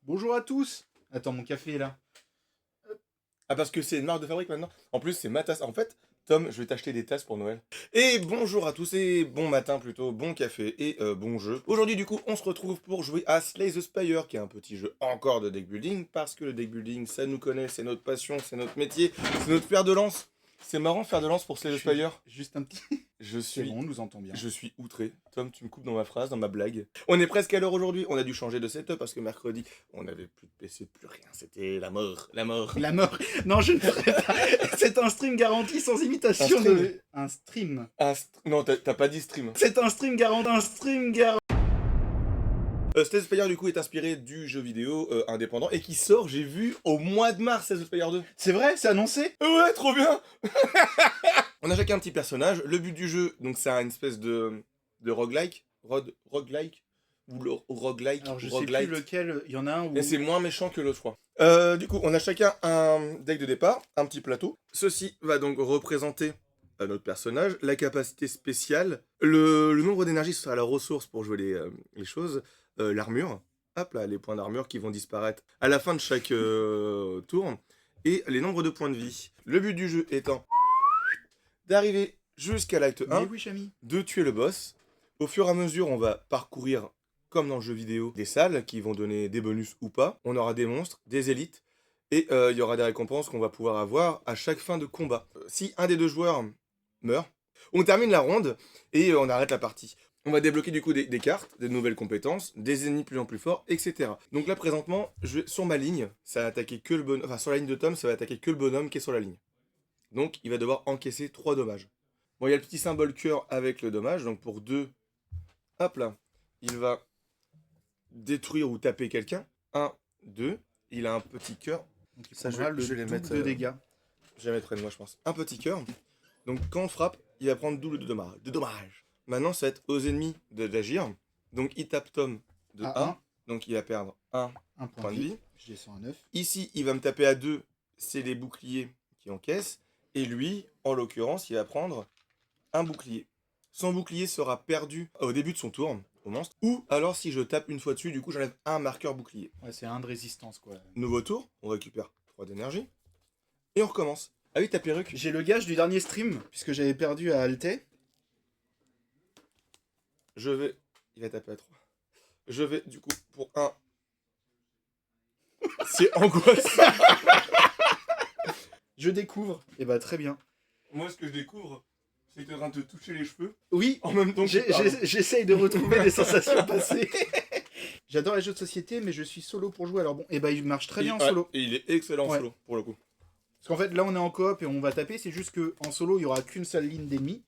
Bonjour à tous. Attends, mon café est là. Ah, parce que c'est une marque de fabrique maintenant. En plus, c'est ma tasse. En fait, Tom, je vais t'acheter des tasses pour Noël. Et bonjour à tous, et bon matin plutôt, bon café et bon jeu. Aujourd'hui, du coup, on se retrouve pour jouer à Slay the Spire, qui est un petit jeu encore de deck building, parce que le deck building, ça nous connaît, c'est notre passion, c'est notre métier, c'est notre fer de lance. C'est marrant fer de lance pour Slay the Spire. Juste un petit. Je C'est suis bon, on nous entend bien. Je suis outré. Tom, tu me coupes dans ma phrase, dans ma blague. On est presque à l'heure aujourd'hui. On a dû changer de setup parce que mercredi, on n'avait plus de PC, plus rien. C'était la mort, la mort. La mort. Non, je ne ferai pas. C'est un stream garanti sans imitation. Un stream. De... Un stream. Non, t'as pas dit stream. C'est un stream garanti. Un stream garanti. Slay the Spire, du coup, est inspiré du jeu vidéo indépendant et qui sort, j'ai vu, au mois de mars, Slay the Spire 2. C'est vrai, c'est annoncé. Ouais, trop bien. On a chacun un petit personnage. Le but du jeu, donc c'est une espèce de roguelike. Roguelike ou roguelike. Alors je sais roguelite. plus lequel. Il y en a un où. Et c'est moins méchant que l'autre, je crois. Du coup, on a chacun un deck de départ, un petit plateau. Ceci va donc représenter notre personnage, la capacité spéciale, le nombre d'énergie, ce sera la ressource pour jouer les choses, l'armure, hop là, les points d'armure qui vont disparaître à la fin de chaque tour, et les nombres de points de vie. Le but du jeu étant d'arriver jusqu'à l'acte 1, Mais oui, Chami. de tuer le boss. Au fur et à mesure, on va parcourir, comme dans le jeu vidéo, des salles qui vont donner des bonus ou pas. On aura des monstres, des élites, et il y aura des récompenses qu'on va pouvoir avoir à chaque fin de combat. Si un des deux joueurs meurt, on termine la ronde et on arrête la partie. On va débloquer du coup des cartes, des nouvelles compétences, des ennemis plus en plus forts, etc. Donc là présentement, sur ma ligne, ça va attaquer que le bonhomme. Enfin, sur la ligne de Tom, ça va attaquer que le bonhomme qui est sur la ligne. Donc il va devoir encaisser 3 dommages. Bon, il y a le petit symbole cœur avec le dommage, donc pour 2, hop là, il va détruire ou taper quelqu'un. 1, 2, il a un petit cœur. Donc il Ça, prendra je le vais les double mettre, de dégâts. Je vais les mettre près de moi, je pense. Un petit cœur. Donc quand on frappe, il va prendre double de dommage. Maintenant, ça va être aux ennemis d'agir. Donc il tape Tom de À 1. Donc il va perdre 1 Un point de vie. Je descends à 9. Ici, il va me taper à 2. C'est les boucliers qui encaissent. Et lui, en l'occurrence, il va prendre un bouclier. Son bouclier sera perdu au début de son tour, au monstre. Ou alors, si je tape une fois dessus, du coup, j'enlève un marqueur bouclier. Ouais, c'est un de résistance quoi. Nouveau tour, on récupère 3 d'énergie. Et on recommence. Ah oui, ta perruque. J'ai le gage du dernier stream, puisque j'avais perdu à Altais. Je vais... Il va taper à 3. Je vais, du coup, pour 1. C'est angoissant. Je découvre. Et bah très bien. Moi, ce que je découvre, c'est que tu es en train de te toucher les cheveux. Oui, En même temps que tu parles. j'essaye de retrouver des sensations passées. J'adore les jeux de société, mais je suis solo pour jouer. Alors bon, et bah il marche très bien en solo. Et il est excellent en Ouais. solo, pour le coup. Parce qu'en fait, là on est en coop et on va taper. C'est juste qu'en solo, il y aura qu'une seule ligne d'ennemis.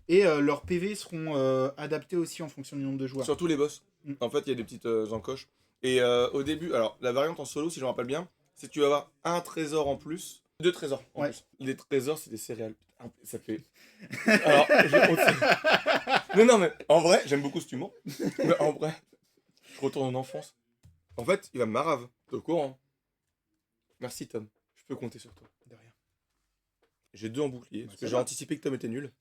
Et leurs PV seront adaptés aussi en fonction du nombre de joueurs. Surtout les boss. Mm. En fait, il y a des petites encoches. Et au début, alors, la variante en solo, si je me rappelle bien, c'est que tu vas avoir un trésor en plus. 2 trésors en Ouais. plus. Les trésors, c'est des céréales. Putain, ça fait... Alors, non, mais en vrai, j'aime beaucoup ce humour. Mais en vrai, je retourne en enfance. En fait, il va me marave. T'es au courant? Merci, Tom. Je peux compter sur toi. De rien. J'ai 2 en bouclier, parce ça que j'ai va. anticipé que Tom était nul.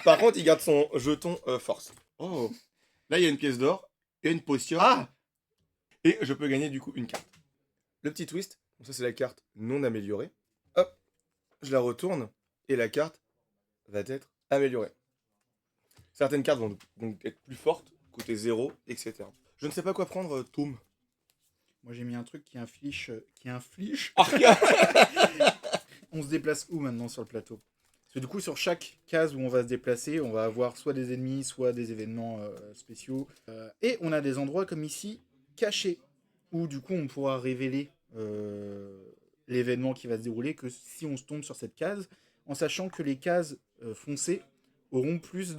Par contre, il garde son jeton force. Oh. Là, il y a une pièce d'or et une potion. Ah, Et je peux gagner du coup une carte. Le petit twist, donc ça c'est la carte non améliorée. Hop, je la retourne et la carte va être améliorée. Certaines cartes vont donc être plus fortes, coûter 0, etc. Je ne sais pas quoi prendre, Tom. moi j'ai mis un truc qui inflige. Ah, On se déplace où maintenant sur le plateau? Parce que du coup, sur chaque case où on va se déplacer, on va avoir soit des ennemis, soit des événements spéciaux. Et on a des endroits comme ici, cachés, où du coup on pourra révéler l'événement qui va se dérouler que si on se tombe sur cette case, en sachant que les cases foncées auront plus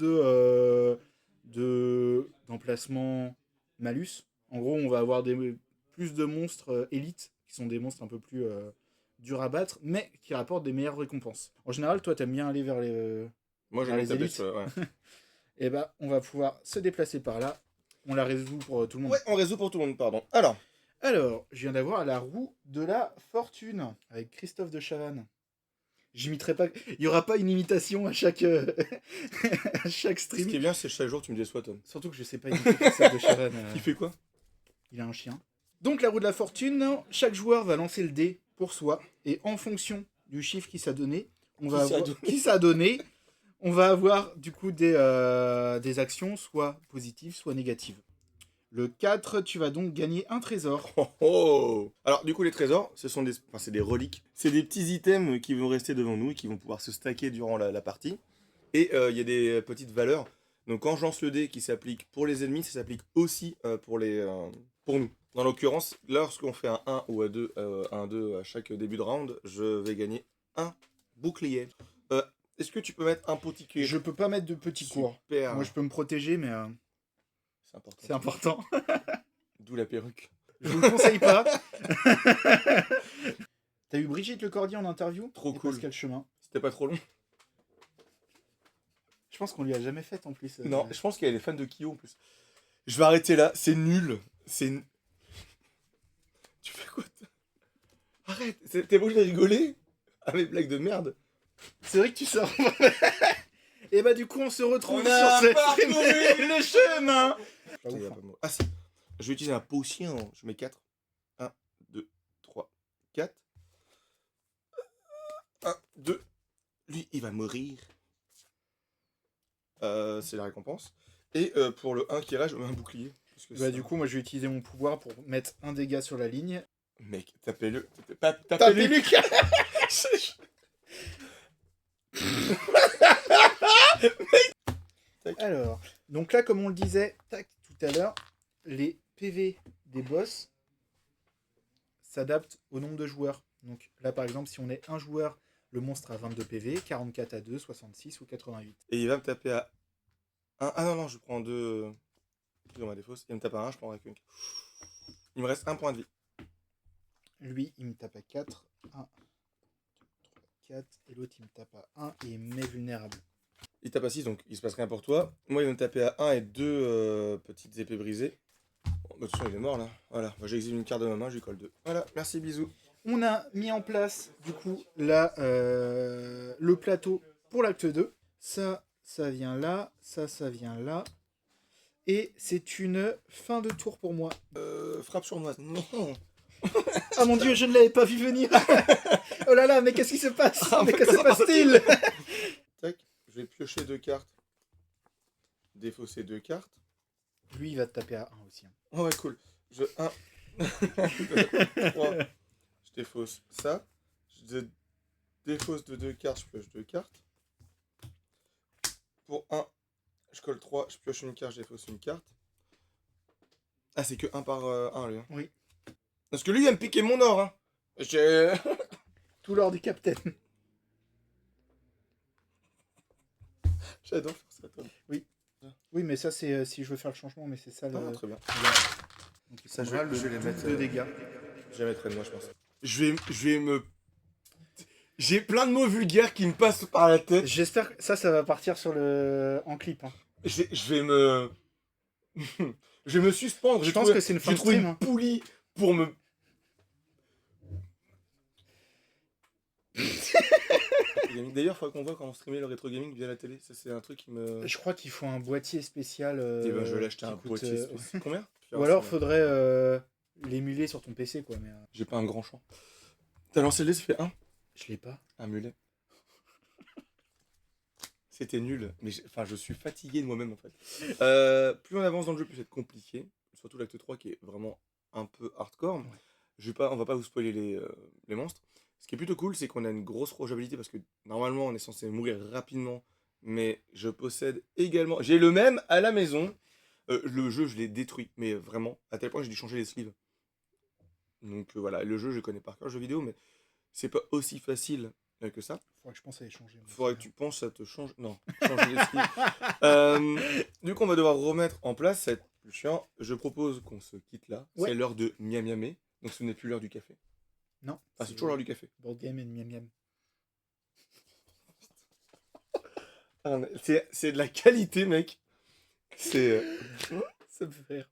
d'emplacements malus. En gros, on va avoir plus de monstres élites, qui sont des monstres un peu plus durs à battre, mais qui rapportent des meilleures récompenses. En général, toi, t'aimes bien aller vers les... moi Dans j'aime les taper élites. sur... Ouais. Et bah, on va pouvoir se déplacer par là. On la résout pour tout le monde. Ouais, on résout pour tout le monde, pardon. Alors, je viens d'avoir la roue de la fortune avec Christophe de Chavannes. J'imiterai pas. Il y aura pas une imitation à chaque à chaque Ce stream. qui est bien, c'est que chaque jour tu me déçois, Tom. Surtout que je sais pas imiter Christophe de Chavannes. Il fait quoi? Il a un chien. Donc la roue de la fortune, chaque joueur va lancer le dé pour soi, et en fonction du chiffre qui s'est donné, on va avoir du coup des actions soit positives, soit négatives. Le 4, tu vas donc gagner un trésor. Oh, oh. Alors, du coup, les trésors, c'est des reliques. C'est des petits items qui vont rester devant nous et qui vont pouvoir se stacker durant la partie. Et il y a des petites valeurs. Donc, quand je lance le dé qui s'applique pour les ennemis, ça s'applique aussi pour nous. Dans l'occurrence, lorsqu'on fait un 1 ou un 2 à chaque début de round, je vais gagner un bouclier. Est-ce que tu peux mettre un petit cuir? Je peux pas mettre de petits cours. Super. Moi, je peux me protéger, mais C'est important. c'est important. D'où la perruque. Je vous le conseille pas. T'as eu Brigitte Lecordier en interview? Trop Et cool. Pascal Chemin. C'était pas trop long? Je pense qu'on lui a jamais fait en plus. Non, je pense qu'il y a des fans de Kyo en plus. Je vais arrêter là, c'est nul. Tu fais quoi? Arrête, t'es obligé de rigoler à mes blagues de merde. C'est vrai que tu sors. Et bah du coup on se retrouve On a sur cette parcouru le chemin. Ah si, je vais utiliser un potion. Je mets 4. 1, 2, 3, 4. 1, 2. Lui, il va mourir. C'est la récompense. Et pour le 1 qui reste, je mets un bouclier. Parce que Bah du coup moi je vais utiliser mon pouvoir pour mettre un dégât sur la ligne. Mec, tapez-le. Tapez Lucas. Alors, donc là comme on le disait tac, tout à l'heure, les PV des boss s'adaptent au nombre de joueurs. Donc là par exemple si on est un joueur, le monstre a 22 PV, 44 à 2, 66 ou 88. Et il va me taper à 1. Ah non, je prends 2 dans ma défausse. Il me tape à 1, je prendrai qu'une. Il me reste 1 point de vie. Lui, il me tape à 4. 1, 2, 3, 4. Et l'autre, il me tape à 1 et il me met vulnérable. Il tape à 6, donc il se passe rien pour toi. Moi, il va me taper à 1 et 2 petites épées brisées. Bon, bah, de toute façon, il est mort là. Voilà, moi j'exhibe une carte de ma main, je lui colle 2. Voilà, merci, bisous. On a mis en place, du coup, le plateau pour l'acte 2. Ça vient là. Ça vient là. Et c'est une fin de tour pour moi. Frappe sournoise. Non. Ah mon dieu, je ne l'avais pas vu venir. Oh là là, mais qu'est-ce qui se passe? Mais qu'est-ce qui se passe-t-il? Tac, je vais piocher 2 cartes. Défausser 2 cartes. Lui, il va te taper à 1 aussi. Oh ouais, cool. 1, 2, 3. Je défausse ça. Je défausse de 2 cartes, je pioche 2 cartes. Pour 1, je colle 3, je pioche une carte, je défausse une carte. Ah, c'est que 1 par 1, lui. Hein. Oui. Parce que lui, il va me piquer mon or. Hein. Tout l'or du capitaine. J'adore faire ça, toi. Oui. Oui, mais ça, c'est si je veux faire le changement, mais c'est ça le. Ah, très bien. Donc, il Ça, faudra je vais les mettre de dégâts. Je les mettrai de moi, je pense. Je vais me. J'ai plein de mots vulgaires qui me passent par la tête. J'espère que ça va partir sur en clip. Hein. Je vais me. Je vais me suspendre. Je pense que c'est une fin J'ai de trouvé stream. une Hein. poulie pour me. D'ailleurs, il faudrait qu'on voit quand on streamait le rétro gaming via la télé. Ça, c'est un truc qui me. Je crois qu'il faut un boîtier spécial. Eh ben, je vais l'acheter qui un coûte, boîtier spécial. Combien? Ou alors, faudrait l'émuler sur ton PC, quoi. Mais, J'ai pas un grand champ. T'as lancé le dé, ça fait 1. je l'ai pas. Un mulet. C'était nul. Mais je suis fatigué de moi-même, en fait. Plus on avance dans le jeu, plus c'est compliqué. Surtout l'acte 3 qui est vraiment un peu hardcore. Ouais. On va pas vous spoiler les monstres. Ce qui est plutôt cool, c'est qu'on a une grosse rejouabilité parce que normalement on est censé mourir rapidement, mais je possède également. J'ai le même à la maison. Le jeu, je l'ai détruit, mais vraiment, à tel point que j'ai dû changer les sleeves. Donc voilà, le jeu, je connais par cœur le jeu vidéo, mais c'est pas aussi facile que ça. Faudrait que je pense à les changer. Faudrait que tu penses, ça te change. Non, changer les sleeves. Du coup, on va devoir remettre en place cette plus chiant. Je propose qu'on se quitte là. Ouais. C'est l'heure de miam miamé, donc ce n'est plus l'heure du café. Non. Ah, c'est toujours l'heure du café. Board game et miam miam. C'est de la qualité, mec. C'est. Ça me fait rire.